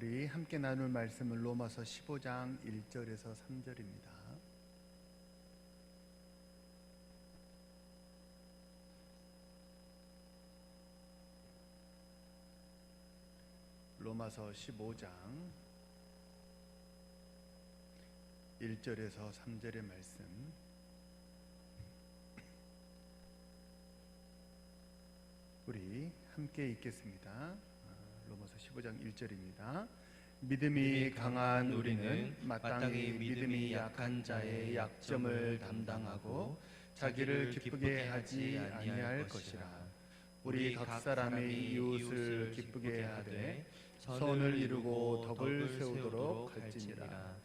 우리 함께 나눌 말씀은 로마서 15장 1절에서 3절입니다. 로마서 15장 1절에서 3절의 말씀, 우리 함께 읽겠습니다. 로마서 15장 1절입니다. 믿음이 강한 우리는 마땅히 믿음이 약한 자의 약점을 담당하고 자기를 기쁘게 하지 아니할 것이라. 우리 각 사람이 이웃을 기쁘게 하되 선을 이루고 덕을 세우도록 할지니라.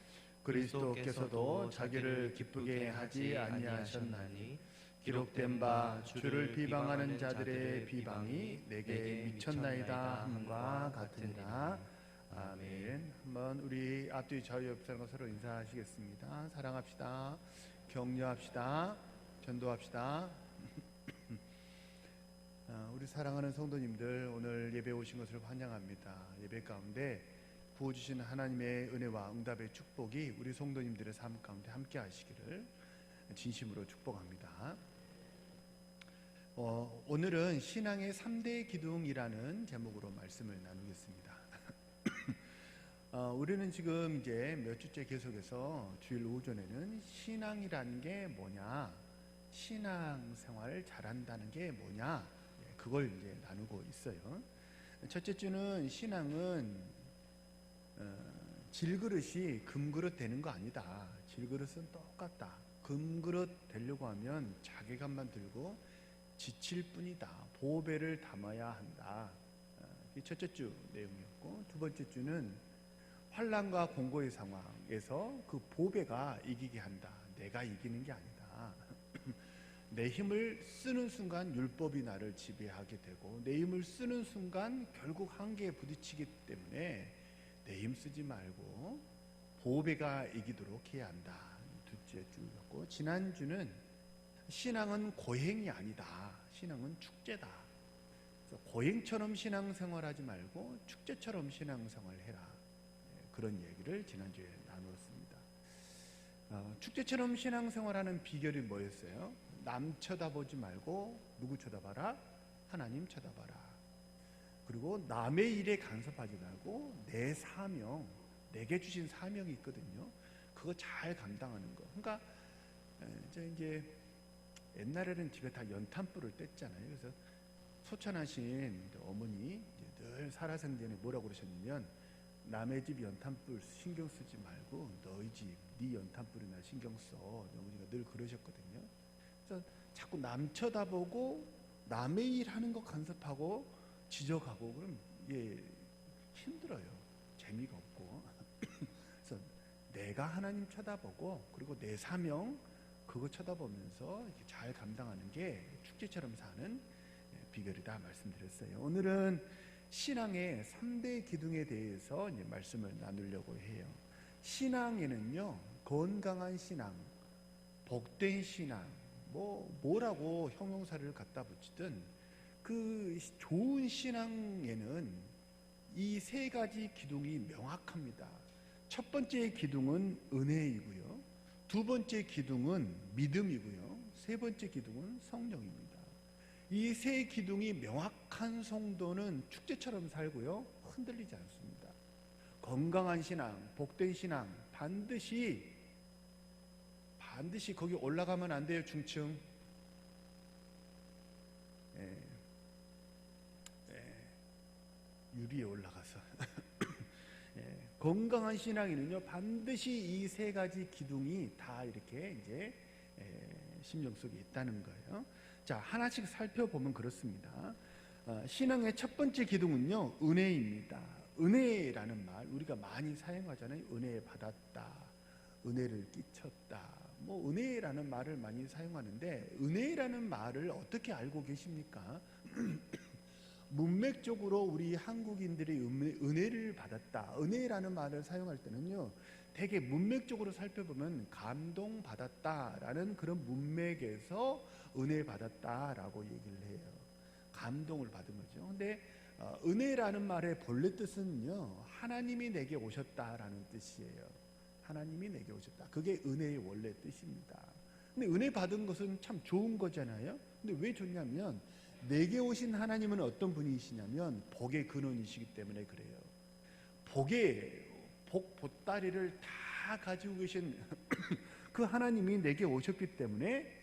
그리스도께서도 자기를 기쁘게 하지 아니하셨나니 기록된 바 주를 비방하는 자들의 비방이 내게 미쳤나이다 함과 같으니라. 아멘. 한번 우리 앞뒤 좌우 옆 사람과 서로 인사하시겠습니다. 사랑합시다. 격려합시다. 전도합시다. 우리 사랑하는 성도님들, 오늘 예배 오신 것을 환영합니다. 예배 가운데 부어주신 하나님의 은혜와 응답의 축복이 우리 성도님들의 삶 가운데 함께 하시기를 진심으로 축복합니다. 오늘은 신앙의 3대 기둥이라는 제목으로 말씀을 나누겠습니다. 우리는 지금 이제 몇 주째 계속해서 주일 오전에는 신앙이라는 게 뭐냐, 신앙생활을 잘한다는 게 뭐냐, 그걸 이제 나누고 있어요. 첫째 주는 신앙은 질그릇이 금그릇 되는 거 아니다. 질그릇은 똑같다. 금그릇 되려고 하면 자괴감만 들고 지칠 뿐이다. 보배를 담아야 한다. 이게 첫째 주 내용이었고, 두 번째 주는 환난과 공고의 상황에서 그 보배가 이기게 한다. 내가 이기는 게 아니다. 내 힘을 쓰는 순간 율법이 나를 지배하게 되고, 내 힘을 쓰는 순간 결국 한계에 부딪히기 때문에 내 힘 쓰지 말고 보배가 이기도록 해야 한다. 둘째 주였고, 지난주는 신앙은 고행이 아니다. 신앙은 축제다. 그래서 고행처럼 신앙생활하지 말고 축제처럼 신앙생활해라. 그런 얘기를 지난주에 나누었습니다. 축제처럼 신앙생활하는 비결이 뭐였어요? 남 쳐다보지 말고 누구 쳐다봐라? 하나님 쳐다봐라. 그리고 남의 일에 간섭하지 말고 내 사명, 내게 주신 사명이 있거든요. 그거 잘 감당하는 거. 그러니까 이제 옛날에는 집에 다 연탄불을 뗐잖아요. 그래서 소천하신 어머니 늘 살아생전에 뭐라고 그러셨냐면, 남의 집 연탄불 신경 쓰지 말고 너희 집, 네 연탄불이나 신경 써. 어머니가 늘 그러셨거든요. 그래서 자꾸 남 쳐다보고 남의 일 하는 거 간섭하고 지적하고 그럼 힘들어요. 재미가 없고. 그래서 내가 하나님 쳐다보고, 그리고 내 사명 그거 쳐다보면서 이렇게 잘 감당하는 게 축제처럼 사는 비결이다 말씀드렸어요. 오늘은 신앙의 3대 기둥에 대해서 이제 말씀을 나누려고 해요. 신앙에는요, 건강한 신앙, 복된 신앙, 뭐라고 형용사를 갖다 붙이든 그 좋은 신앙에는 이 세 가지 기둥이 명확합니다. 첫 번째 기둥은 은혜이고요, 두 번째 기둥은 믿음이고요, 세 번째 기둥은 성령입니다. 이 세 기둥이 명확한 성도는 축제처럼 살고요, 흔들리지 않습니다. 건강한 신앙, 복된 신앙, 반드시 거기 올라가면 안 돼요. 중층. 유리에 올라가서 건강한 신앙에는요, 반드시 이 세 가지 기둥이 다 이렇게 이제 심령 속에 있다는 거예요. 자, 하나씩 살펴보면 그렇습니다. 신앙의 첫 번째 기둥은요, 은혜입니다. 은혜라는 말 우리가 많이 사용하잖아요. 은혜 받았다, 은혜를 끼쳤다, 은혜라는 말을 많이 사용하는데, 은혜라는 말을 어떻게 알고 계십니까? 문맥적으로 우리 한국인들이 은혜를 받았다, 은혜라는 말을 사용할 때는요, 되게 문맥적으로 살펴보면 감동받았다라는 그런 문맥에서 은혜 받았다라고 얘기를 해요. 감동을 받은 거죠. 근데 은혜라는 말의 본래 뜻은요, 하나님이 내게 오셨다라는 뜻이에요. 하나님이 내게 오셨다. 그게 은혜의 원래 뜻입니다. 근데 은혜 받은 것은 참 좋은 거잖아요. 근데 왜 좋냐면 내게 오신 하나님은 어떤 분이시냐면 복의 근원이시기 때문에 그래요. 복 보따리를 다 가지고 계신 그 하나님이 내게 오셨기 때문에,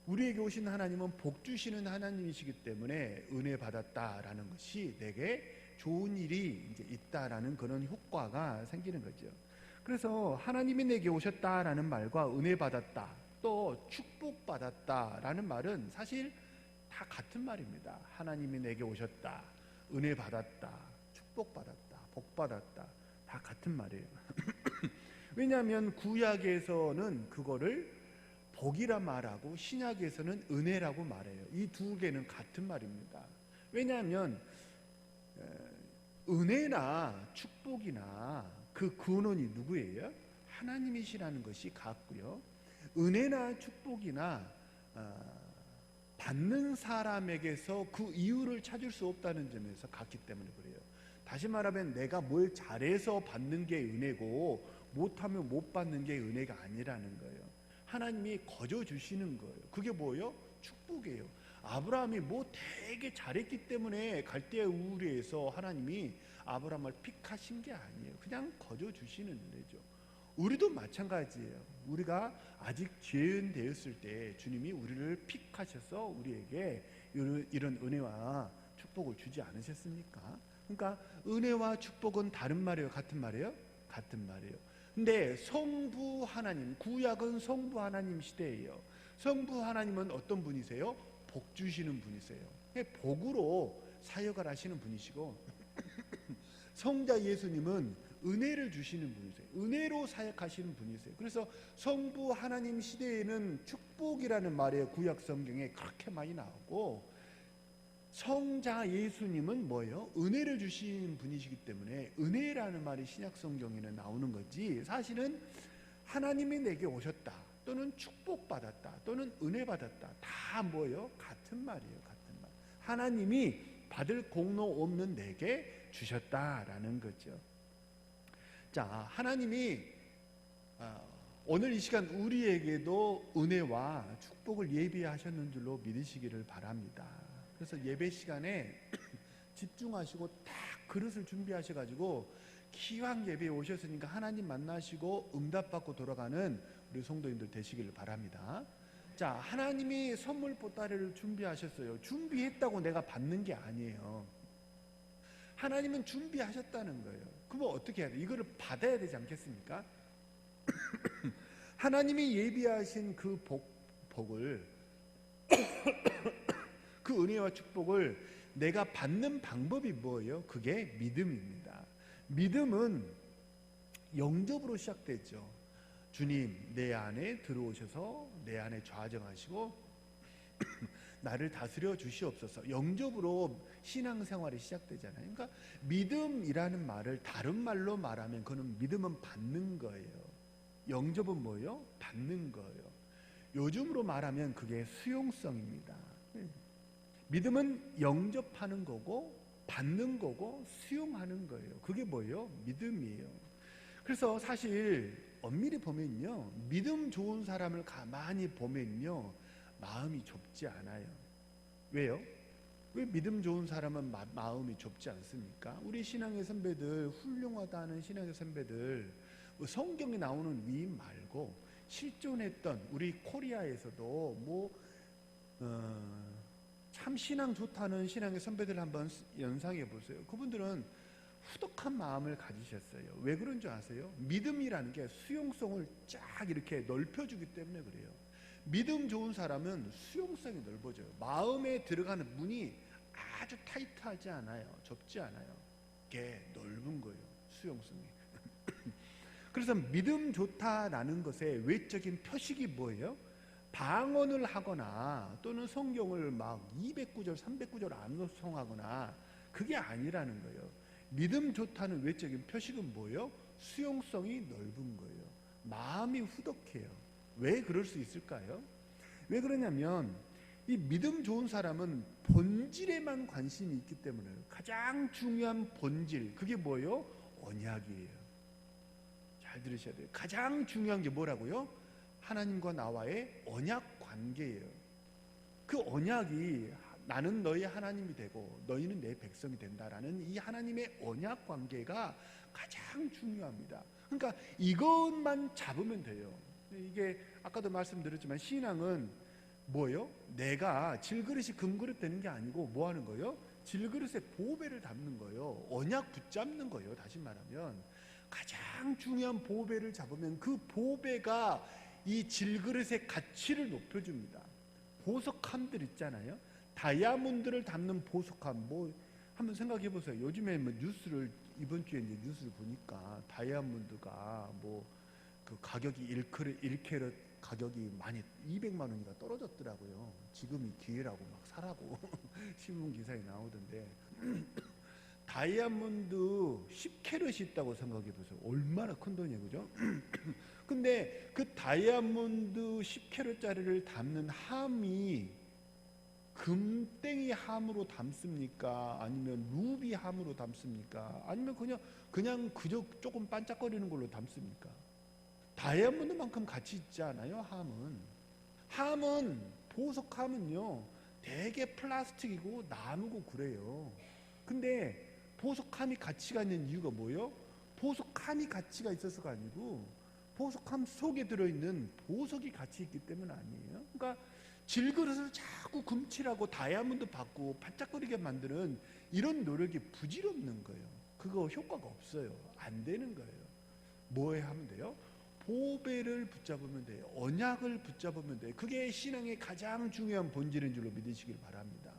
우리에게 오신 하나님은 복 주시는 하나님이시기 때문에 은혜 받았다라는 것이 내게 좋은 일이 이제 있다라는 그런 효과가 생기는 거죠. 그래서 하나님이 내게 오셨다라는 말과 은혜 받았다, 또 축복 받았다라는 말은 사실 다 같은 말입니다. 하나님이 내게 오셨다, 은혜 받았다, 축복 받았다, 복 받았다, 다 같은 말이에요. 왜냐하면 구약에서는 그거를 복이라 말하고 신약에서는 은혜라고 말해요. 이 두 개는 같은 말입니다. 왜냐하면 은혜나 축복이나 그 근원이 누구예요? 하나님이시라는 것이 같고요. 은혜나 축복이나 받는 사람에게서 그 이유를 찾을 수 없다는 점에서 같기 때문에 그래요. 다시 말하면 내가 뭘 잘해서 받는 게 은혜고 못하면 못 받는 게 은혜가 아니라는 거예요. 하나님이 거저 주시는 거예요. 그게 뭐예요? 축복이에요. 아브라함이 뭐 되게 잘했기 때문에 갈대아 우르에서 하나님이 아브라함을 픽하신 게 아니에요. 그냥 거저 주시는 은혜죠. 우리도 마찬가지예요. 우리가 아직 죄인 되었을 때 주님이 우리를 픽하셔서 우리에게 이런 은혜와 축복을 주지 않으셨습니까? 그러니까 은혜와 축복은 다른 말이에요? 같은 말이에요? 같은 말이에요. 근데 성부 하나님, 구약은 성부 하나님 시대예요. 성부 하나님은 어떤 분이세요? 복 주시는 분이세요. 복으로 사역을 하시는 분이시고 성자 예수님은 은혜를 주시는 분이세요. 은혜로 사역하시는 분이세요. 그래서 성부 하나님 시대에는 축복이라는 말이 구약 성경에 그렇게 많이 나오고, 성자 예수님은 뭐예요? 은혜를 주시는 분이시기 때문에 은혜라는 말이 신약 성경에는 나오는 거지, 사실은 하나님이 내게 오셨다, 또는 축복받았다, 또는 은혜 받았다, 다 뭐예요? 같은 말이에요. 같은 말. 하나님이 받을 공로 없는 내게 주셨다라는 거죠. 자, 하나님이 오늘 이 시간 우리에게도 은혜와 축복을 예비하셨는 줄로 믿으시기를 바랍니다. 그래서 예배 시간에 집중하시고 딱 그릇을 준비하셔가지고 기왕 예배에 오셨으니까 하나님 만나시고 응답받고 돌아가는 우리 성도님들 되시기를 바랍니다. 자, 하나님이 선물 보따리를 준비하셨어요. 준비했다고 내가 받는 게 아니에요. 하나님은 준비하셨다는 거예요. 그럼 어떻게 해야 돼? 이거를 받아야 되지 않겠습니까? 하나님이 예비하신 그 복을 그 은혜와 축복을 내가 받는 방법이 뭐예요? 그게 믿음입니다. 믿음은 영접으로 시작되죠. 주님, 내 안에 들어오셔서 내 안에 좌정하시고 나를 다스려 주시옵소서. 영접으로 신앙생활이 시작되잖아요. 그러니까 믿음이라는 말을 다른 말로 말하면 그는 믿음은 받는 거예요. 영접은 뭐예요? 받는 거예요. 요즘으로 말하면 그게 수용성입니다. 믿음은 영접하는 거고 받는 거고 수용하는 거예요. 그게 뭐예요? 믿음이에요. 그래서 사실 엄밀히 보면요, 믿음 좋은 사람을 가만히 보면요, 마음이 좁지 않아요. 왜요? 왜 믿음 좋은 사람은 마음이 좁지 않습니까? 우리 신앙의 선배들, 훌륭하다는 신앙의 선배들, 성경에 나오는 위임 말고 실존했던 우리 코리아에서도 참 신앙 좋다는 신앙의 선배들 한번 연상해 보세요. 그분들은 후덕한 마음을 가지셨어요. 왜 그런 줄 아세요? 믿음이라는 게 수용성을 쫙 이렇게 넓혀주기 때문에 그래요. 믿음 좋은 사람은 수용성이 넓어져요. 마음에 들어가는 문이 아주 타이트하지 않아요. 좁지 않아요. 이게 넓은 거예요. 수용성이. 그래서 믿음 좋다라는 것의 외적인 표식이 뭐예요? 방언을 하거나 또는 성경을 막 200구절, 300구절 암송하거나 그게 아니라는 거예요. 믿음 좋다는 외적인 표식은 뭐예요? 수용성이 넓은 거예요. 마음이 후덕해요. 왜 그럴 수 있을까요? 왜 그러냐면 이 믿음 좋은 사람은 본질에만 관심이 있기 때문에 가장 중요한 본질, 그게 뭐예요? 언약이에요. 잘 들으셔야 돼요. 가장 중요한 게 뭐라고요? 하나님과 나와의 언약 관계예요. 그 언약이 나는 너희 하나님이 되고 너희는 내 백성이 된다라는 이 하나님의 언약 관계가 가장 중요합니다. 그러니까 이것만 잡으면 돼요. 이게 아까도 말씀드렸지만 신앙은 뭐예요? 내가 질그릇이 금그릇 되는 게 아니고 뭐 하는 거예요? 질그릇에 보배를 담는 거예요. 언약 붙잡는 거예요. 다시 말하면 가장 중요한 보배를 잡으면 그 보배가 이 질그릇의 가치를 높여줍니다. 보석함들 있잖아요. 다이아몬드를 담는 보석함, 뭐 한번 생각해 보세요. 요즘에 뭐 뉴스를 이번 주에 이제 뉴스를 보니까 다이아몬드가 뭐 그 가격이 1캐럿 가격이 많이 200만 원이가 떨어졌더라고요. 지금이 기회라고 막 사라고 신문 기사에 나오던데 다이아몬드 10캐럿이 있다고 생각해 보세요. 얼마나 큰 돈이에요, 그죠? 근데 그 다이아몬드 10캐럿짜리를 담는 함이 금땡이 함으로 담습니까? 아니면 루비 함으로 담습니까? 아니면 그냥 그저 조금 반짝거리는 걸로 담습니까? 다이아몬드만큼 가치 있지 않아요? 함은 보석함은요 되게 플라스틱이고 나무고 그래요. 근데 보석함이 가치가 있는 이유가 뭐예요? 보석함이 가치가 있어서가 아니고 보석함 속에 들어있는 보석이 가치 있기 때문 아니에요. 그러니까 질그릇을 자꾸 금칠하고 다이아몬드 받고 반짝거리게 만드는 이런 노력이 부질없는 거예요. 그거 효과가 없어요. 안 되는 거예요. 뭐 하면 돼요? 보배를 붙잡으면 돼요. 언약을 붙잡으면 돼요. 그게 신앙의 가장 중요한 본질인 줄로 믿으시길 바랍니다.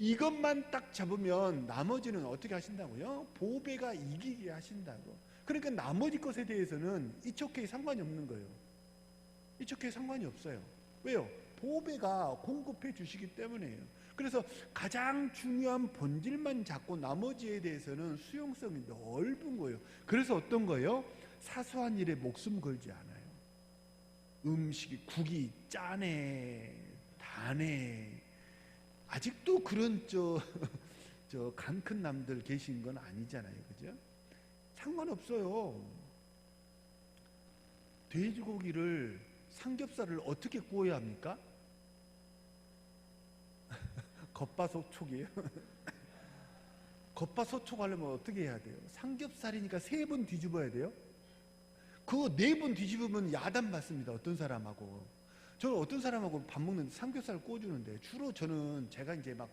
이것만 딱 잡으면 나머지는 어떻게 하신다고요? 보배가 이기게 하신다고. 그러니까 나머지 것에 대해서는 이쪽에 상관이 없는 거예요. 이쪽에 상관이 없어요. 왜요? 보배가 공급해 주시기 때문이에요. 그래서 가장 중요한 본질만 잡고 나머지에 대해서는 수용성이 넓은 거예요. 그래서 어떤 거예요? 사소한 일에 목숨 걸지 않아요. 음식이 국이 짜네 다네 아직도 그런 저 간 큰 남들 계신 건 아니잖아요, 그죠? 상관없어요. 돼지고기를 삼겹살을 어떻게 구워야 합니까? 겉바속촉이에요. 겉바속촉 하려면 어떻게 해야 돼요? 삼겹살이니까 3번 뒤집어야 돼요. 그거 4번 뒤집으면 야단 받습니다. 어떤 사람하고. 저는 어떤 사람하고 밥 먹는데 삼겹살을 구워주는데 주로 제가 이제 막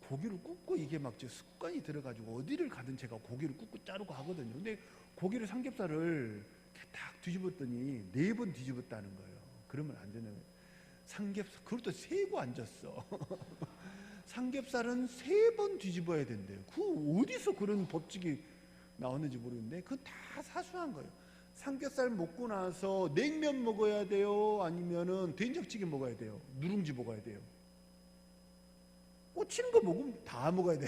고기를 굽고 이게 막 습관이 들어가지고 어디를 가든 제가 고기를 굽고 자르고 하거든요. 근데 고기를 삼겹살을 딱 뒤집었더니 4번 뒤집었다는 거예요. 그러면 안 되는 거예요. 삼겹살, 그것도 세고 앉았어. 삼겹살은 3번 뒤집어야 된대요. 그 어디서 그런 법칙이 나오는지 모르겠는데 그건 다 사소한 거예요. 삼겹살 먹고 나서 냉면 먹어야 돼요? 아니면은 된장찌개 먹어야 돼요? 누룽지 먹어야 돼요? 꽂히는 거 먹으면 다 먹어야 돼.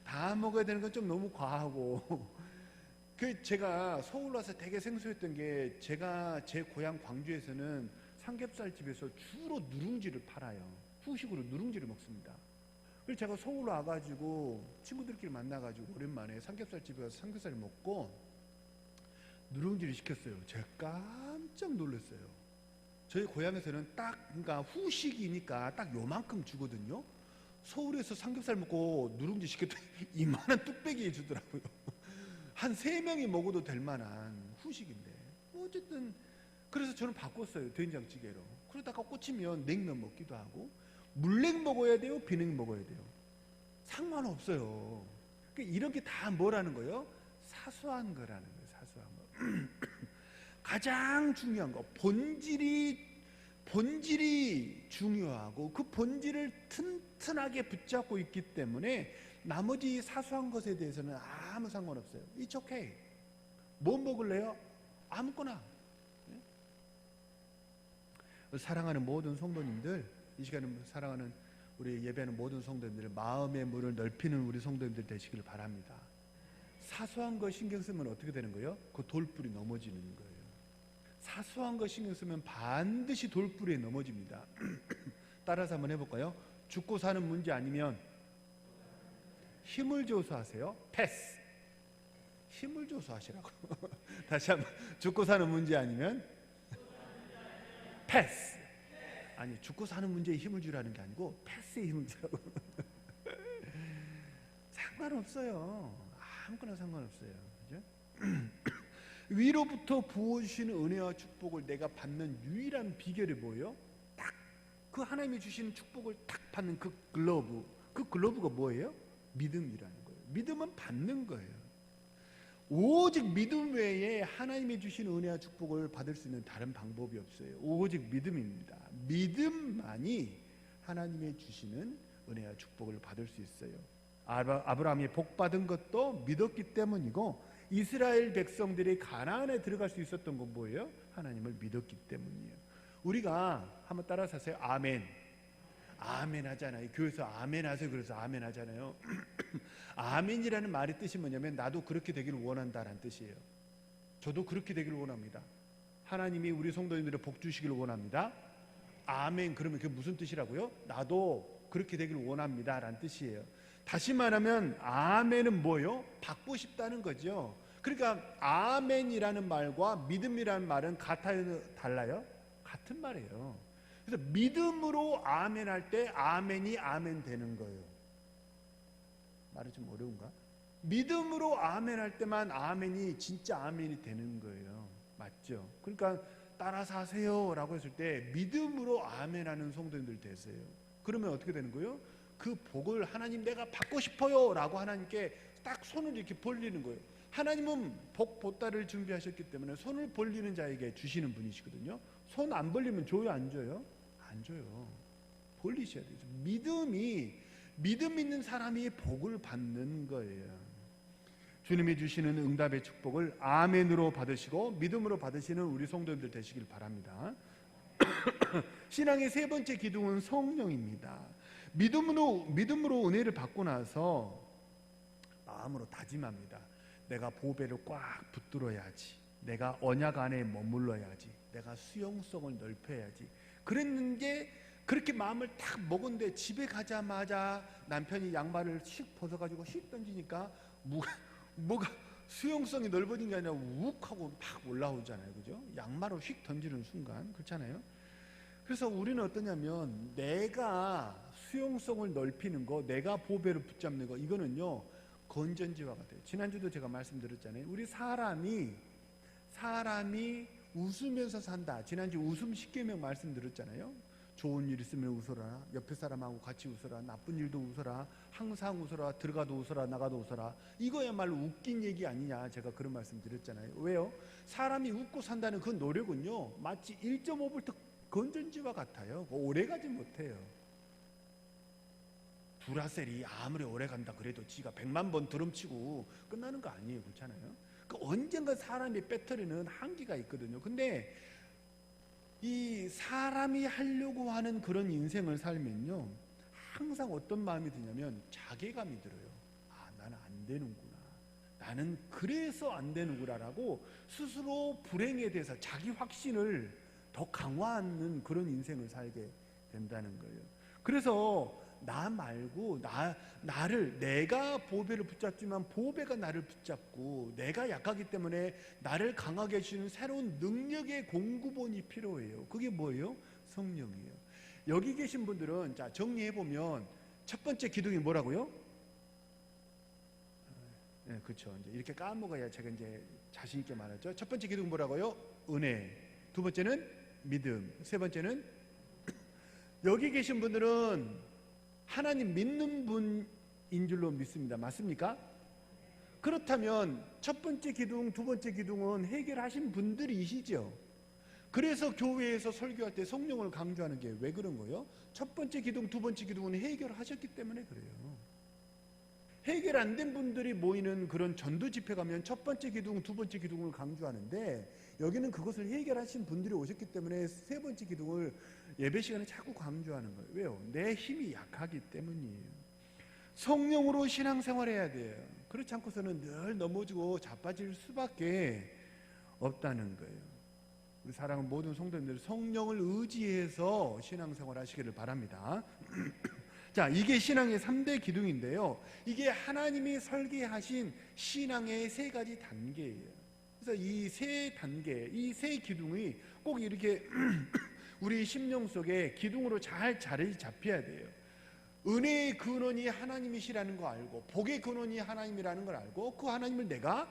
다 먹어야 되는 건 좀 너무 과하고. 제가 서울 와서 되게 생소했던 게 제가 제 고향 광주에서는 삼겹살 집에서 주로 누룽지를 팔아요. 후식으로 누룽지를 먹습니다. 그래서 제가 서울 와가지고 친구들끼리 만나가지고 오랜만에 삼겹살 집에 가서 삼겹살을 먹고 누룽지를 시켰어요. 제가 깜짝 놀랐어요. 저희 고향에서는 그러니까 후식이니까 딱 요만큼 주거든요. 서울에서 삼겹살 먹고 누룽지 시켰더니 이만한 뚝배기 주더라고요. 한 3명이 먹어도 될 만한 후식인데. 어쨌든 그래서 저는 바꿨어요. 된장찌개로. 그러다가 꽂히면 냉면 먹기도 하고 물냉 먹어야 돼요? 비냉 먹어야 돼요? 상관없어요. 그러니까 이런 게 다 뭐라는 거예요? 사소한 거라는 거예요. 사소한 거. 가장 중요한 거, 본질이 중요하고 그 본질을 튼튼하게 붙잡고 있기 때문에 나머지 사소한 것에 대해서는 아무 상관없어요. It's okay. 뭐 먹을래요? 아무거나. 사랑하는 모든 성도님들, 이 시간에 사랑하는 우리 예배하는 모든 성도님들, 마음의 문을 넓히는 우리 성도님들 되시길 바랍니다. 사소한 거 신경 쓰면 어떻게 되는 거예요? 그 돌불이 넘어지는 거예요. 사소한 거 신경 쓰면 반드시 돌부리에 넘어집니다. 따라서 한번 해볼까요? 죽고 사는 문제 아니면 힘을 줘서 하세요. 패스. 힘을 줘서 하시라고. 다시 한번. 죽고 사는 문제 아니면 패스. 아니, 죽고 사는 문제에 힘을 주라는 게 아니고 패스에 힘을 주라고. 상관없어요. 아무거나 상관없어요. 그죠? 위로부터 부어주시는 은혜와 축복을 내가 받는 유일한 비결이 뭐예요? 딱 그 하나님이 주시는 축복을 딱 받는 그 글러브. 그 글러브가 뭐예요? 믿음이라는 거예요. 믿음은 받는 거예요. 오직 믿음 외에 하나님이 주시는 은혜와 축복을 받을 수 있는 다른 방법이 없어요. 오직 믿음입니다. 믿음만이 하나님이 주시는 은혜와 축복을 받을 수 있어요. 아브라함이 복 받은 것도 믿었기 때문이고, 이스라엘 백성들이 가나안에 들어갈 수 있었던 건 뭐예요? 하나님을 믿었기 때문이에요. 우리가 한번 따라서 하세요. 아멘. 아멘 하잖아요. 교회에서 아멘 하세요. 그래서 아멘 하잖아요. 아멘이라는 말의 뜻이 뭐냐면 나도 그렇게 되기를 원한다라는 뜻이에요. 저도 그렇게 되기를 원합니다. 하나님이 우리 성도님들의 복 주시기를 원합니다. 아멘. 그러면 그게 무슨 뜻이라고요? 나도 그렇게 되기를 원합니다 라는 뜻이에요. 다시 말하면 아멘은 뭐예요? 받고 싶다는 거죠. 그러니까 아멘이라는 말과 믿음이라는 말은 같아요? 달라요? 같은 말이에요. 그래서 믿음으로 아멘 할 때 아멘이 아멘 되는 거예요. 말이 좀 어려운가? 믿음으로 아멘 할 때만 아멘이 진짜 아멘이 되는 거예요. 맞죠? 그러니까 따라서 하세요 라고 했을 때 믿음으로 아멘 하는 성도님들 되세요. 그러면 어떻게 되는 거예요? 그 복을 하나님 내가 받고 싶어요 라고 하나님께 딱 손을 이렇게 벌리는 거예요. 하나님은 복 보따리를 준비하셨기 때문에 손을 벌리는 자에게 주시는 분이시거든요. 손 안 벌리면 줘요, 안 줘요? 안 줘요. 벌리셔야 돼요. 믿음 있는 사람이 복을 받는 거예요. 주님이 주시는 응답의 축복을 아멘으로 받으시고 믿음으로 받으시는 우리 성도님들 되시길 바랍니다. 신앙의 세 번째 기둥은 성령입니다. 믿음으로 은혜를 받고 나서 마음으로 다짐합니다. 내가 보배를 꽉 붙들어야지. 내가 언약 안에 머물러야지. 내가 수용성을 넓혀야지. 그랬는데 그렇게 마음을 딱 먹었는데 집에 가자마자 남편이 양말을 휙 벗어가지고 휙 던지니까 뭐가 수용성이 넓어진 게 아니라 욱 하고 막 올라오잖아요. 그죠? 양말을 휙 던지는 순간. 그렇잖아요. 그래서 우리는 어떠냐면 내가 수용성을 넓히는 거, 내가 보배를 붙잡는 거, 이거는요 건전지와 같아요. 지난주도 제가 말씀드렸잖아요. 우리 사람이 웃으면서 산다. 지난주 웃음 10계명 말씀드렸잖아요. 좋은 일 있으면 웃어라. 옆에 사람하고 같이 웃어라. 나쁜 일도 웃어라. 항상 웃어라. 들어가도 웃어라. 나가도 웃어라. 이거야말로 웃긴 얘기 아니냐. 제가 그런 말씀 드렸잖아요. 왜요? 사람이 웃고 산다는 그 노력은요 마치 1.5V 건전지와 같아요. 오래가지 못해요. 두라셀이 아무리 오래간다 그래도 지가 100만 번 드럼치고 끝나는 거 아니에요. 그렇잖아요. 언젠가 사람의 배터리는 한계가 있거든요. 근데 이 사람이 하려고 하는 그런 인생을 살면요 항상 어떤 마음이 드냐면 자괴감이 들어요. 아, 나는 안 되는구나. 나는 그래서 안 되는구나 라고 스스로 불행에 대해서 자기 확신을 더 강화하는 그런 인생을 살게 된다는 거예요. 그래서 나 말고 내가 보배를 붙잡지만 보배가 나를 붙잡고, 내가 약하기 때문에 나를 강하게 해주는 새로운 능력의 공급원이 필요해요. 그게 뭐예요? 성령이에요. 여기 계신 분들은 자 정리해보면 첫 번째 기둥이 뭐라고요? 네, 그렇죠. 이제 이렇게 까먹어야 제가 이제 자신 있게 말하죠. 첫 번째 기둥은 뭐라고요? 은혜. 두 번째는 믿음. 세 번째는 여기 계신 분들은 하나님 믿는 분인 줄로 믿습니다. 맞습니까? 그렇다면 첫 번째 기둥, 두 번째 기둥은 해결하신 분들이시죠. 그래서 교회에서 설교할 때 성령을 강조하는 게 왜 그런 거예요? 첫 번째 기둥, 두 번째 기둥은 해결하셨기 때문에 그래요. 해결 안 된 분들이 모이는 그런 전도 집회 가면 첫 번째 기둥, 두 번째 기둥을 강조하는데 여기는 그것을 해결하신 분들이 오셨기 때문에 세 번째 기둥을 예배 시간에 자꾸 강조하는 거예요. 왜요? 내 힘이 약하기 때문이에요. 성령으로 신앙생활해야 돼요. 그렇지 않고서는 늘 넘어지고 자빠질 수밖에 없다는 거예요. 우리 사랑하는 모든 성도님들 성령을 의지해서 신앙생활 하시기를 바랍니다. 자, 이게 신앙의 3대 기둥인데요. 이게 하나님이 설계하신 신앙의 3가지 단계예요. 그래서 이 3단계, 이 3기둥이 꼭 이렇게 우리 심령 속에 기둥으로 잘 자리 잡혀야 돼요. 은혜의 근원이 하나님이시라는 거 알고, 복의 근원이 하나님이라는 걸 알고, 그 하나님을 내가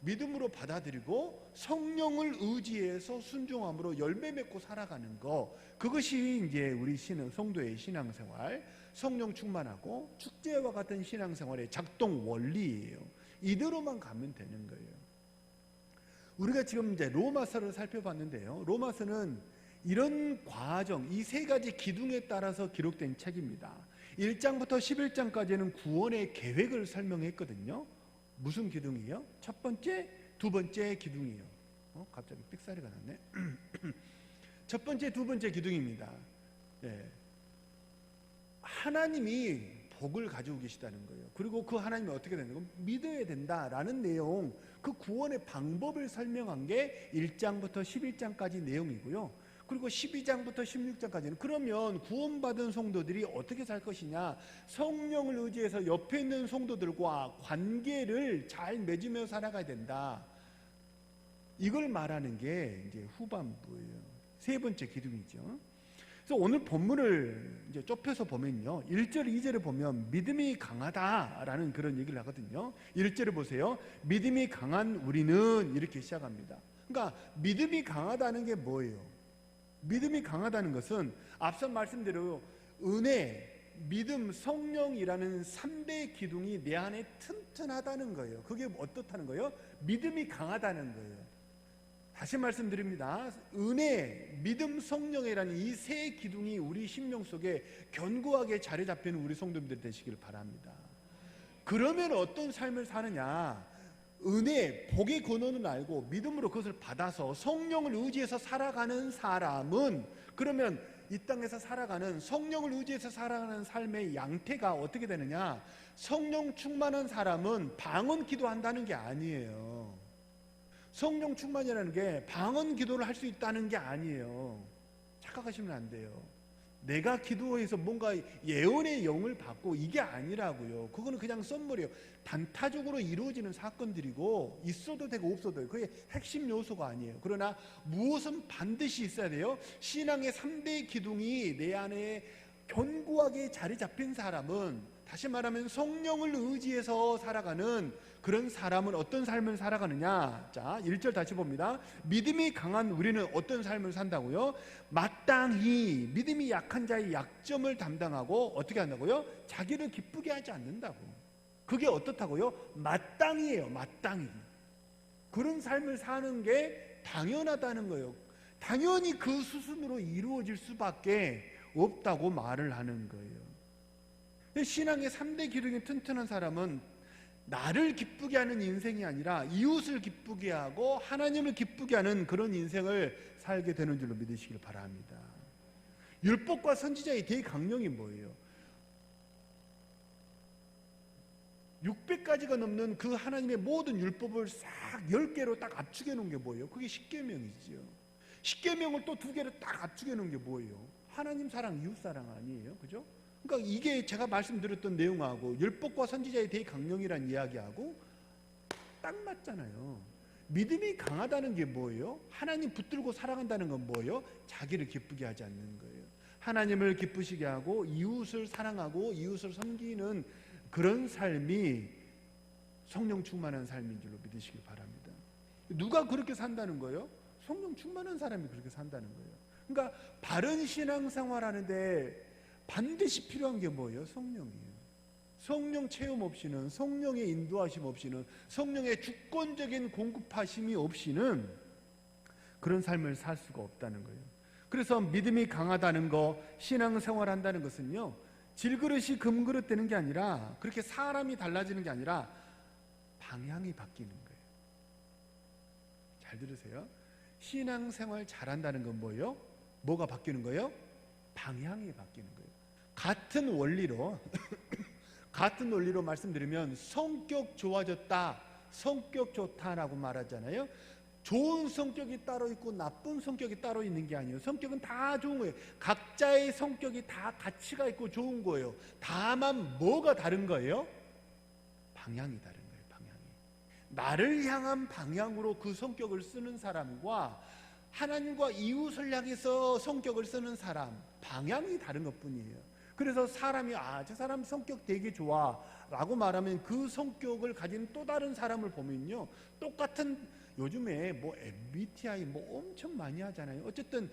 믿음으로 받아들이고 성령을 의지해서 순종함으로 열매 맺고 살아가는 거, 그것이 이제 우리 성도의 신앙생활, 성령 충만하고 축제와 같은 신앙생활의 작동 원리예요. 이대로만 가면 되는 거예요. 우리가 지금 이제 로마서를 살펴봤는데요. 로마서는 이런 과정, 이 3가지 기둥에 따라서 기록된 책입니다. 1장부터 11장까지는 구원의 계획을 설명했거든요. 무슨 기둥이요? 첫 번째, 두 번째 기둥이요. 갑자기 삑사리가 났네. 첫 번째, 두 번째 기둥입니다. 네. 하나님이 복을 가지고 계시다는 거예요. 그리고 그 하나님이 어떻게 되는 거? 믿어야 된다라는 내용, 그 구원의 방법을 설명한 게 1장부터 11장까지 내용이고요. 그리고 12장부터 16장까지는 그러면 구원받은 성도들이 어떻게 살 것이냐, 성령을 의지해서 옆에 있는 성도들과 관계를 잘 맺으며 살아가야 된다, 이걸 말하는 게 이제 후반부예요. 3번째 기둥이죠. 그래서 오늘 본문을 이제 좁혀서 보면요, 1절, 2절에 보면 믿음이 강하다라는 그런 얘기를 하거든요. 1절에 보세요. 믿음이 강한 우리는, 이렇게 시작합니다. 그러니까 믿음이 강하다는 게 뭐예요? 믿음이 강하다는 것은 앞서 말씀대로 은혜, 믿음, 성령이라는 3대 기둥이 내 안에 튼튼하다는 거예요. 그게 어떻다는 거예요? 믿음이 강하다는 거예요. 다시 말씀드립니다. 은혜, 믿음, 성령이라는 이 3 기둥이 우리 심령 속에 견고하게 자리 잡히는 우리 성도님들 되시기를 바랍니다. 그러면 어떤 삶을 사느냐? 은혜, 복의 근원은 알고 믿음으로 그것을 받아서 성령을 의지해서 살아가는 사람은, 그러면 이 땅에서 살아가는, 성령을 의지해서 살아가는 삶의 양태가 어떻게 되느냐? 성령 충만한 사람은 방언 기도한다는 게 아니에요. 성령 충만이라는 게 방언 기도를 할 수 있다는 게 아니에요. 착각하시면 안 돼요. 내가 기도해서 뭔가 예언의 영을 받고 이게 아니라고요. 그거는 그냥 썸머리예요. 단타적으로 이루어지는 사건들이고 있어도 되고 없어도 되고 그게 핵심 요소가 아니에요. 그러나 무엇은 반드시 있어야 돼요. 신앙의 3대 기둥이 내 안에 견고하게 자리 잡힌 사람은, 다시 말하면 성령을 의지해서 살아가는 그런 사람은 어떤 삶을 살아가느냐? 자, 1절 다시 봅니다. 믿음이 강한 우리는 어떤 삶을 산다고요? 마땅히 믿음이 약한 자의 약점을 담당하고 어떻게 한다고요? 자기를 기쁘게 하지 않는다고. 그게 어떻다고요? 마땅히예요. 마땅히. 그런 삶을 사는 게 당연하다는 거예요. 당연히 그 수순으로 이루어질 수밖에 없다고 말을 하는 거예요. 신앙의 3대 기둥이 튼튼한 사람은 나를 기쁘게 하는 인생이 아니라 이웃을 기쁘게 하고 하나님을 기쁘게 하는 그런 인생을 살게 되는 줄로 믿으시길 바랍니다. 율법과 선지자의 대강령이 뭐예요? 600가지가 넘는 그 하나님의 모든 율법을 싹 10개로 딱 압축해 놓은 게 뭐예요? 그게 십계명이지요. 십계명을 또 2개로 딱 압축해 놓은 게 뭐예요? 하나님 사랑, 이웃 사랑 아니에요? 그죠? 그러니까 이게 제가 말씀드렸던 내용하고 율법과 선지자의 대강령이라는 이야기하고 딱 맞잖아요. 믿음이 강하다는 게 뭐예요? 하나님 붙들고 살아간다는 건 뭐예요? 자기를 기쁘게 하지 않는 거예요. 하나님을 기쁘시게 하고 이웃을 사랑하고 이웃을 섬기는 그런 삶이 성령 충만한 삶인 줄로 믿으시길 바랍니다. 누가 그렇게 산다는 거예요? 성령 충만한 사람이 그렇게 산다는 거예요. 그러니까 바른 신앙생활 하는데 반드시 필요한 게 뭐예요? 성령이에요. 성령 체험 없이는, 성령의 인도하심 없이는, 성령의 주권적인 공급하심이 없이는 그런 삶을 살 수가 없다는 거예요. 그래서 믿음이 강하다는 거, 신앙생활 한다는 것은요, 질그릇이 금그릇 되는 게 아니라, 그렇게 사람이 달라지는 게 아니라 방향이 바뀌는 거예요. 잘 들으세요. 신앙생활 잘한다는 건 뭐예요? 뭐가 바뀌는 거예요? 방향이 바뀌는 거예요. 같은 원리로 같은 논리로 말씀드리면 성격 좋아졌다, 성격 좋다라고 말하잖아요. 좋은 성격이 따로 있고 나쁜 성격이 따로 있는 게 아니에요. 성격은 다 좋은 거예요. 각자의 성격이 다 가치가 있고 좋은 거예요. 다만 뭐가 다른 거예요? 방향이 다른 거예요. 방향이. 나를 향한 방향으로 그 성격을 쓰는 사람과 하나님과 이웃을 향해서 성격을 쓰는 사람, 방향이 다른 것뿐이에요. 그래서 사람이 저 사람 성격 되게 좋아 라고 말하면 그 성격을 가진 또 다른 사람을 보면요, 똑같은, 요즘에 뭐 MBTI 뭐 엄청 많이 하잖아요. 어쨌든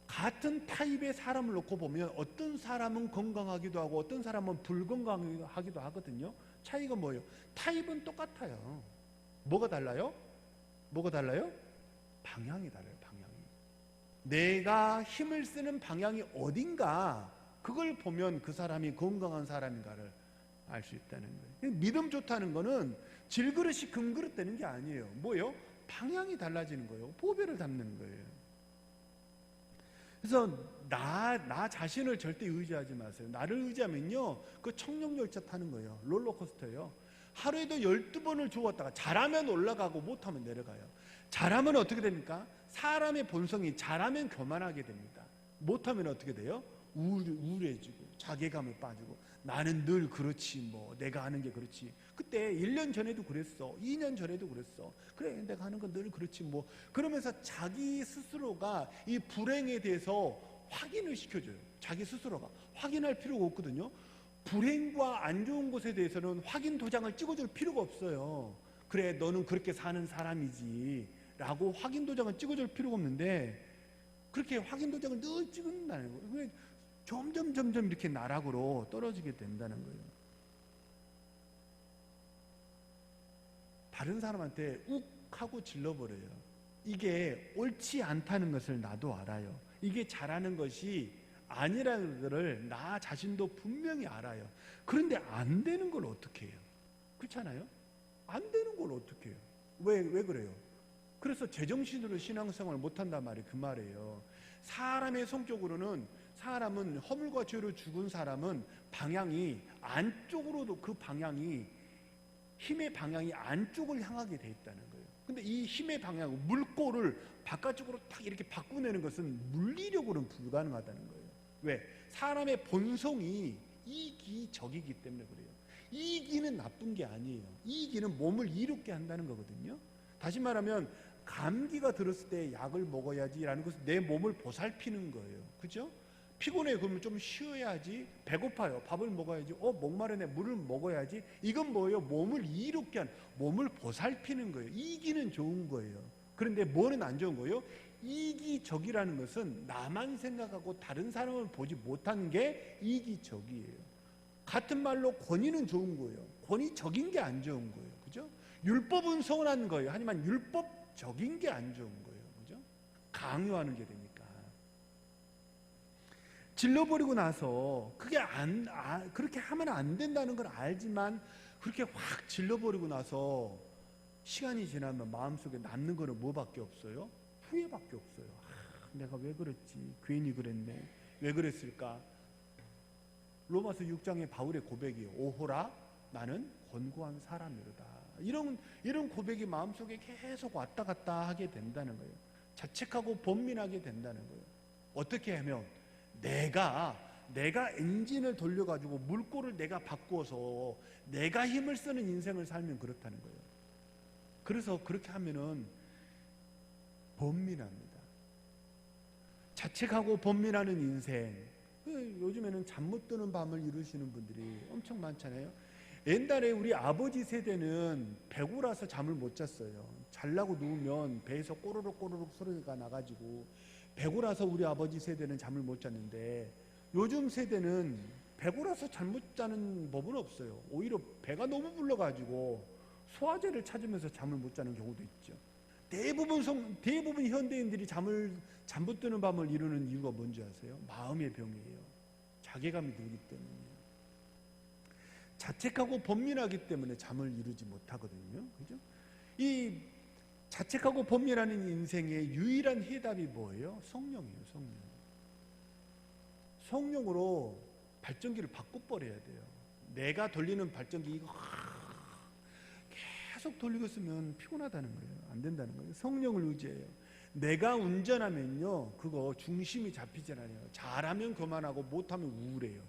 같은 타입의 사람을 놓고 보면 어떤 사람은 건강하기도 하고 어떤 사람은 불건강하기도 하거든요. 차이가 뭐예요? 타입은 똑같아요. 뭐가 달라요? 뭐가 달라요? 방향이 달라요. 방향이. 내가 힘을 쓰는 방향이 어딘가, 그걸 보면 그 사람이 건강한 사람인가를 알 수 있다는 거예요. 믿음 좋다는 거는 질그릇이 금그릇 되는 게 아니에요. 뭐예요? 방향이 달라지는 거예요. 보배를 담는 거예요. 그래서 나 자신을 절대 의지하지 마세요. 나를 의지하면요, 그 청룡열차 타는 거예요. 롤러코스터예요. 하루에도 12번을 주웠다가 잘하면 올라가고 못하면 내려가요. 잘하면 어떻게 됩니까? 사람의 본성이 잘하면 교만하게 됩니다. 못하면 어떻게 돼요? 우울해지고 자괴감에 빠지고, 나는 늘 그렇지, 뭐 내가 하는 게 그렇지. 그때 1년 전에도 그랬어, 2년 전에도 그랬어, 그래 내가 하는 건 늘 그렇지 뭐, 그러면서 자기 스스로가 이 불행에 대해서 확인을 시켜줘요. 자기 스스로가 확인할 필요가 없거든요. 불행과 안 좋은 것에 대해서는 확인 도장을 찍어줄 필요가 없어요. 그래 너는 그렇게 사는 사람이지 라고 확인 도장을 찍어줄 필요가 없는데, 그렇게 확인 도장을 늘 찍는다는 거예요. 점점 이렇게 나락으로 떨어지게 된다는 거예요. 다른 사람한테 욱 하고 질러버려요. 이게 옳지 않다는 것을 나도 알아요. 이게 잘하는 것이 아니라는 것을 나 자신도 분명히 알아요. 그런데 안 되는 걸 어떻게 해요? 그렇잖아요? 안 되는 걸 어떻게 해요? 왜 그래요? 그래서 제정신으로 신앙생활을 못한단 말이 그 말이에요. 사람의 성격으로는, 사람은 허물과 죄로 죽은 사람은 방향이 안쪽으로도, 그 방향이, 힘의 방향이 안쪽을 향하게 돼 있다는 거예요. 근데 이 힘의 방향, 물꼬를 바깥쪽으로 딱 이렇게 바꾸내는 것은 물리력으로는 불가능하다는 거예요. 왜? 사람의 본성이 이기적이기 때문에 그래요. 이기는 나쁜 게 아니에요. 이기는 몸을 이롭게 한다는 거거든요. 다시 말하면 감기가 들었을 때 약을 먹어야지라는 것은 내 몸을 보살피는 거예요. 그죠? 피곤해, 그러면 좀 쉬어야지. 배고파요, 밥을 먹어야지. 목마르네, 물을 먹어야지. 이건 뭐예요? 몸을 이롭게 한, 몸을 보살피는 거예요. 이기는 좋은 거예요. 그런데 뭐는 안 좋은 거예요? 이기적이라는 것은 나만 생각하고 다른 사람을 보지 못하는 게 이기적이에요. 같은 말로 권위는 좋은 거예요. 권위적인 게 안 좋은 거예요. 그죠? 율법은 선한 거예요. 하지만 율법적인 게 안 좋은 거예요. 그죠? 강요하는 게 되니까. 질러버리고 나서 그게 그렇게 하면 안 된다는 걸 알지만 그렇게 확 질러버리고 나서 시간이 지나면 마음속에 남는 거는 뭐밖에 없어요? 후회밖에 없어요. 내가 왜 그랬지? 괜히 그랬네. 왜 그랬을까? 로마서 6장의 바울의 고백이에요. 오호라 나는 권고한 사람이로다. 이런 고백이 마음속에 계속 왔다 갔다 하게 된다는 거예요. 자책하고 번민하게 된다는 거예요. 어떻게 하면 내가 엔진을 돌려가지고 물꼬를 내가 바꾸어서 내가 힘을 쓰는 인생을 살면 그렇다는 거예요. 그래서 그렇게 하면은 번민합니다. 자책하고 번민하는 인생. 요즘에는 잠 못 드는 밤을 이루시는 분들이 엄청 많잖아요. 옛날에 우리 아버지 세대는 배고라서 잠을 못 잤어요. 자려고 누우면 배에서 꼬르륵 소리가 나가지고 배고라서 우리 아버지 세대는 잠을 못 잤는데, 요즘 세대는 배고라서 잠 못 자는 법은 없어요. 오히려 배가 너무 불러가지고 소화제를 찾으면서 잠을 못 자는 경우도 있죠. 대부분 현대인들이 잠 못 드는 밤을 이루는 이유가 뭔지 아세요? 마음의 병이에요. 자괴감이 들기 때문이에요. 자책하고 번민하기 때문에 잠을 이루지 못하거든요. 그죠? 이 자책하고 번민하는 인생의 유일한 해답이 뭐예요? 성령이에요. 성령으로 발전기를 바꿔버려야 돼요. 내가 돌리는 발전기 이거 계속 돌리고 있으면 피곤하다는 거예요. 안 된다는 거예요. 성령을 의지해요. 내가 운전하면요, 그거 중심이 잡히잖아요. 잘하면 그만하고 못하면 우울해요.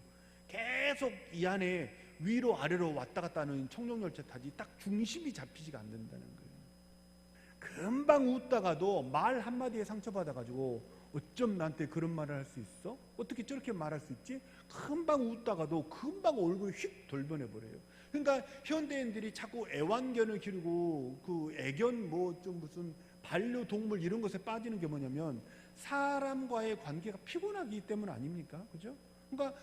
계속 이 안에 위로 아래로 왔다 갔다 하는 청룡열차 타지 딱 중심이 잡히지가 않는다는 거예요. 금방 웃다가도 말 한마디에 상처받아가지고 어쩜 나한테 그런 말을 할 수 있어? 어떻게 저렇게 말할 수 있지? 금방 웃다가도 금방 얼굴이 휙 돌변해버려요. 그러니까 현대인들이 자꾸 애완견을 기르고 그 애견 뭐 좀 무슨 반려동물 이런 것에 빠지는 게 뭐냐면 사람과의 관계가 피곤하기 때문 아닙니까? 그죠? 그러니까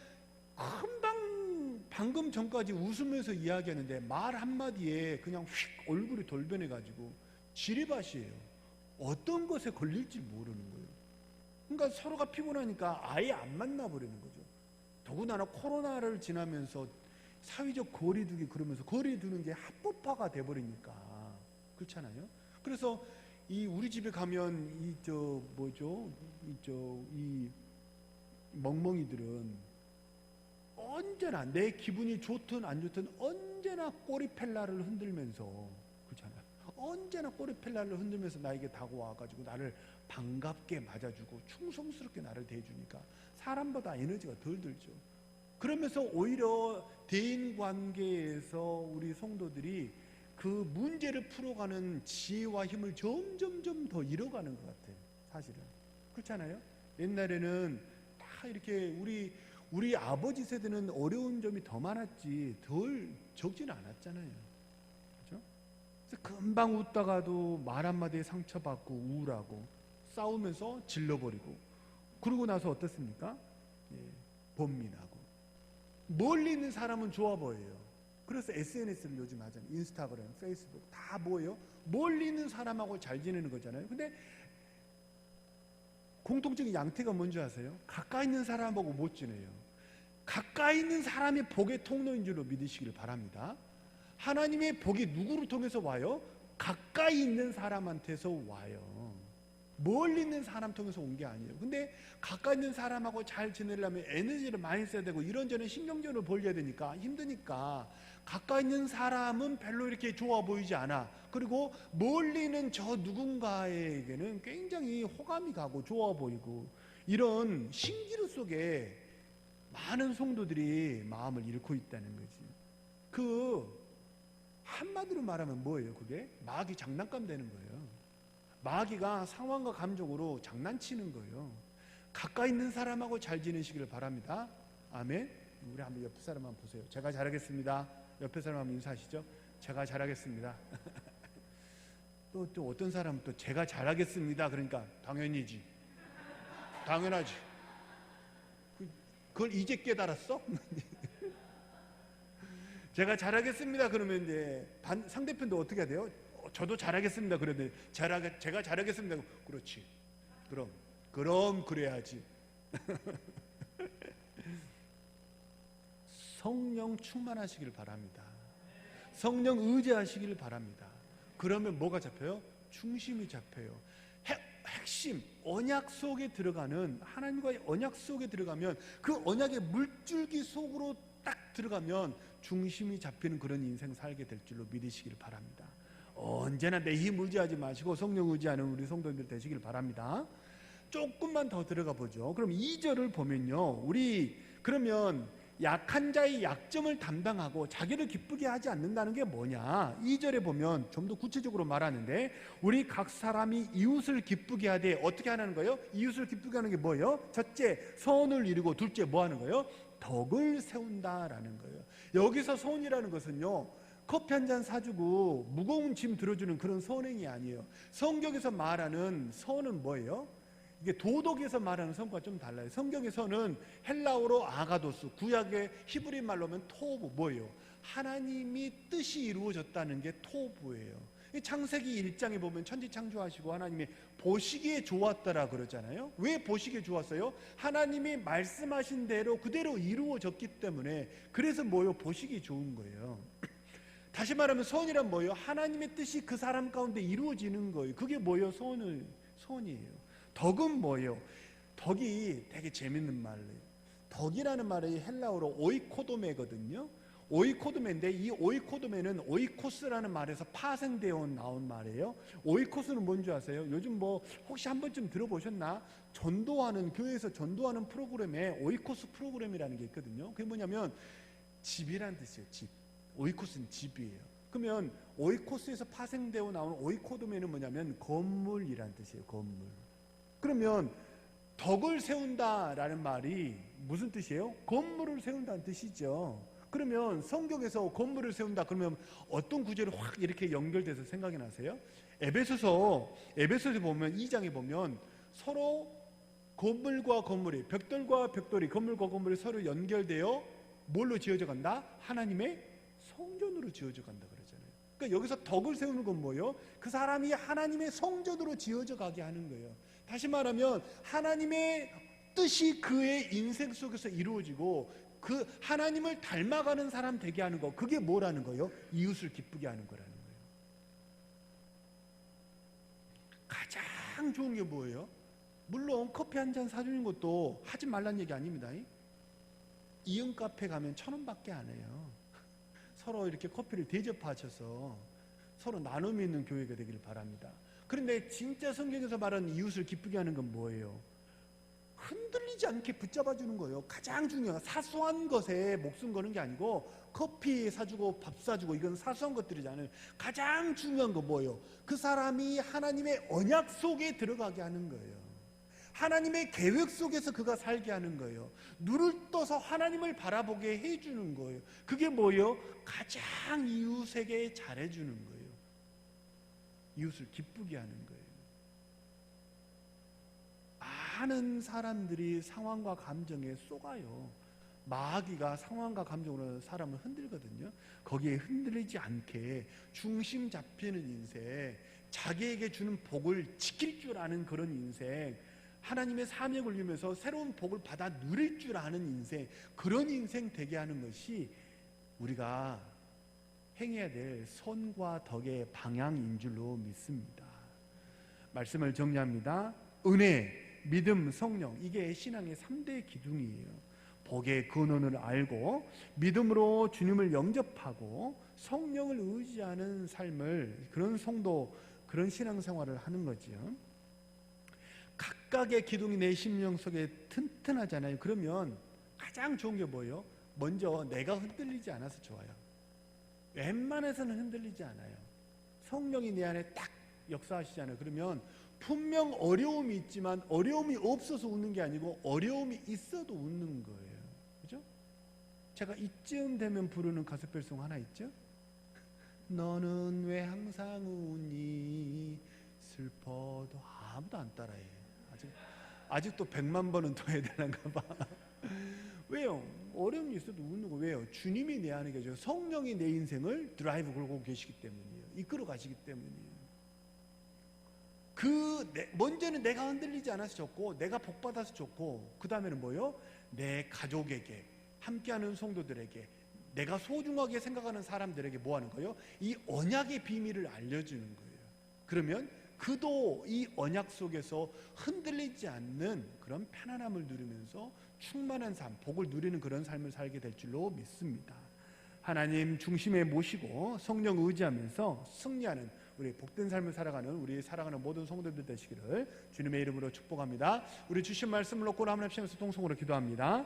금방 방금 전까지 웃으면서 이야기하는데 말 한마디에 그냥 휙 얼굴이 돌변해가지고 지리밭이에요. 어떤 것에 걸릴지 모르는 거예요. 그러니까 서로가 피곤하니까 아예 안 만나버리는 거죠. 더군다나 코로나를 지나면서 사회적 거리두기 그러면서 거리두는 게 합법화가 돼버리니까 그렇잖아요. 그래서 이 우리 집에 가면 이 멍멍이들은 언제나 내 기분이 좋든 안 좋든 언제나 꼬리펠라를 흔들면서 그렇잖아요. 언제나 꼬리펠라를 흔들면서 나에게 다가와가지고 나를 반갑게 맞아주고 충성스럽게 나를 대해주니까 사람보다 에너지가 덜 들죠. 그러면서 오히려 대인관계에서 우리 성도들이 그 문제를 풀어가는 지혜와 힘을 점점점 더 잃어가는 것 같아요. 사실은 그렇잖아요. 옛날에는 다 이렇게 우리 아버지 세대는 어려운 점이 더 많았지 덜 적지는 않았잖아요. 그렇죠? 그래서 금방 웃다가도 말 한마디에 상처받고 우울하고 싸우면서 질러버리고 그러고 나서 어떻습니까? 번민하고 멀리 있는 사람은 좋아 보여요. 그래서 SNS를 요즘 하잖아요. 인스타그램, 페이스북 다 뭐예요? 멀리 있는 사람하고 잘 지내는 거잖아요. 근데 공통적인 양태가 뭔지 아세요? 가까이 있는 사람하고 못 지내요. 가까이 있는 사람이 복의 통로인 줄로 믿으시길 바랍니다. 하나님의 복이 누구를 통해서 와요? 가까이 있는 사람한테서 와요. 멀리 있는 사람 통해서 온 게 아니에요. 근데 가까이 있는 사람하고 잘 지내려면 에너지를 많이 써야 되고 이런저런 신경전을 벌려야 되니까 힘드니까 가까이 있는 사람은 별로 이렇게 좋아 보이지 않아. 그리고 멀리 있는 저 누군가에게는 굉장히 호감이 가고 좋아 보이고 이런 신기루 속에 많은 성도들이 마음을 잃고 있다는 거지. 그 한마디로 말하면 뭐예요? 그게 마귀 장난감 되는 거예요. 마귀가 상황과 감정으로 장난치는 거예요. 가까이 있는 사람하고 잘 지내시기를 바랍니다. 아멘. 우리 한번 옆에 사람 한번 보세요. 제가 잘하겠습니다. 옆에 사람 한번 인사하시죠. 제가 잘하겠습니다. 또 어떤 사람은 또 제가 잘하겠습니다. 그러니까 당연히지. 당연하지. 그걸 이제 깨달았어? 제가 잘하겠습니다. 그러면 이제 상대편도 어떻게 해야 돼요? 저도 잘하겠습니다. 그런데 제가 잘하겠습니다. 그렇지. 그럼 그래야지. 성령 충만하시길 바랍니다. 성령 의지하시길 바랍니다. 그러면 뭐가 잡혀요? 중심이 잡혀요. 핵심 언약 속에 들어가는 하나님과의 언약 속에 들어가면 그 언약의 물줄기 속으로 딱 들어가면 중심이 잡히는 그런 인생 살게 될 줄로 믿으시길 바랍니다. 언제나 내 힘 의지하지 마시고 성령 의지하는 우리 성도님들 되시길 바랍니다. 조금만 더 들어가 보죠. 그럼 2절을 보면요, 우리 그러면 약한 자의 약점을 담당하고 자기를 기쁘게 하지 않는다는 게 뭐냐? 2절에 보면 좀 더 구체적으로 말하는데 우리 각 사람이 이웃을 기쁘게 하되 어떻게 하는 거예요? 이웃을 기쁘게 하는 게 뭐예요? 첫째, 선을 이루고 둘째 뭐 하는 거예요? 덕을 세운다라는 거예요. 여기서 선이라는 것은요, 커피 한 잔 사주고 무거운 짐 들어주는 그런 선행이 아니에요. 성경에서 말하는 선은 뭐예요? 이게 도덕에서 말하는 선과 좀 달라요. 성경의 선은 헬라어로 아가도스, 구약의 히브리 말로 하면 토부, 뭐예요? 하나님이 뜻이 이루어졌다는 게 토부예요. 창세기 1장에 보면 천지 창조하시고 하나님이 보시기에 좋았더라 그러잖아요. 왜 보시기에 좋았어요? 하나님이 말씀하신 대로 그대로 이루어졌기 때문에, 그래서 뭐예요? 보시기 좋은 거예요. 다시 말하면 선이란 뭐예요? 하나님의 뜻이 그 사람 가운데 이루어지는 거예요. 그게 뭐예요? 선이에요. 덕은 뭐예요? 덕이 되게 재밌는 말이에요. 덕이라는 말이 헬라어로 오이코도메거든요. 오이코도메인데 이 오이코도메는 오이코스라는 말에서 파생되어 나온 말이에요. 오이코스는 뭔지 아세요? 요즘 뭐 혹시 한 번쯤 들어보셨나? 전도하는 교회에서 전도하는 프로그램에 오이코스 프로그램이라는 게 있거든요. 그게 뭐냐면 집이란 뜻이에요. 집. 오이코스는 집이에요. 그러면 오이코스에서 파생되어 나온 오이코도메는 뭐냐면 건물이란 뜻이에요. 건물. 그러면 덕을 세운다라는 말이 무슨 뜻이에요? 건물을 세운다는 뜻이죠. 그러면 성경에서 건물을 세운다 그러면 어떤 구절이 확 이렇게 연결돼서 생각이 나세요? 에베소서 보면 2장에 보면 서로 건물과 건물이, 벽돌과 벽돌이, 건물과 건물이 서로 연결되어 뭘로 지어져 간다? 하나님의 성전으로 지어져 간다 그러잖아요. 그러니까 여기서 덕을 세우는 건 뭐예요? 그 사람이 하나님의 성전으로 지어져 가게 하는 거예요. 다시 말하면 하나님의 뜻이 그의 인생 속에서 이루어지고 그 하나님을 닮아가는 사람 되게 하는 거, 그게 뭐라는 거예요? 이웃을 기쁘게 하는 거라는 거예요. 가장 좋은 게 뭐예요? 물론 커피 한 잔 사주는 것도 하지 말란 얘기 아닙니다. 이응 카페 가면 1,000원밖에 안 해요. 서로 이렇게 커피를 대접하셔서 서로 나눔이 있는 교회가 되기를 바랍니다. 그런데 진짜 성경에서 말하는 이웃을 기쁘게 하는 건 뭐예요? 흔들리지 않게 붙잡아주는 거예요. 가장 중요한 사소한 것에 목숨 거는 게 아니고 커피 사주고 밥 사주고 이건 사소한 것들이잖아요. 가장 중요한 거 뭐예요? 그 사람이 하나님의 언약 속에 들어가게 하는 거예요. 하나님의 계획 속에서 그가 살게 하는 거예요. 눈을 떠서 하나님을 바라보게 해주는 거예요. 그게 뭐예요? 가장 이웃에게 잘해주는 거예요. 이웃을 기쁘게 하는 거예요. 많은 사람들이 상황과 감정에 속아요. 마귀가 상황과 감정으로 사람을 흔들거든요. 거기에 흔들리지 않게 중심 잡히는 인생, 자기에게 주는 복을 지킬 줄 아는 그런 인생, 하나님의 사명을 이루면서 새로운 복을 받아 누릴 줄 아는 인생, 그런 인생 되게 하는 것이 우리가 행해야 될 선과 덕의 방향인 줄로 믿습니다. 말씀을 정리합니다. 은혜, 믿음, 성령, 이게 신앙의 3대 기둥이에요. 복의 근원을 알고 믿음으로 주님을 영접하고 성령을 의지하는 삶을, 그런 성도, 그런 신앙생활을 하는 거죠. 각각의 기둥이 내 심령 속에 튼튼하잖아요. 그러면 가장 좋은 게 뭐예요? 먼저 내가 흔들리지 않아서 좋아요. 웬만해서는 흔들리지 않아요. 성령이 내 안에 딱 역사하시잖아요. 그러면 분명 어려움이 있지만 어려움이 없어서 웃는 게 아니고 어려움이 있어도 웃는 거예요. 그죠? 제가 이쯤 되면 부르는 가스펠송 하나 있죠? 너는 왜 항상 웃니? 슬퍼도 아무도 안 따라해. 아직도 100만 번은 더 해야 되는가 봐. 왜요? 어려움이 있어도 웃는 거 왜요? 주님이 내 안에 계셔. 성령이 내 인생을 드라이브 걸고 계시기 때문이에요. 이끌어 가시기 때문이에요. 먼저는 내가 흔들리지 않아서 좋고, 내가 복받아서 좋고, 그 다음에는 뭐요? 내 가족에게, 함께하는 성도들에게, 내가 소중하게 생각하는 사람들에게 뭐 하는 거예요? 이 언약의 비밀을 알려주는 거예요. 그러면 그도 이 언약 속에서 흔들리지 않는 그런 편안함을 누리면서 충만한 삶, 복을 누리는 그런 삶을 살게 될 줄로 믿습니다. 하나님 중심에 모시고 성령 의지하면서 승리하는 우리 복된 삶을 살아가는 우리 사랑하는 모든 성도들 되시기를 주님의 이름으로 축복합니다. 우리 주신 말씀을 놓고 하나님 앞에 통성으로 기도합니다.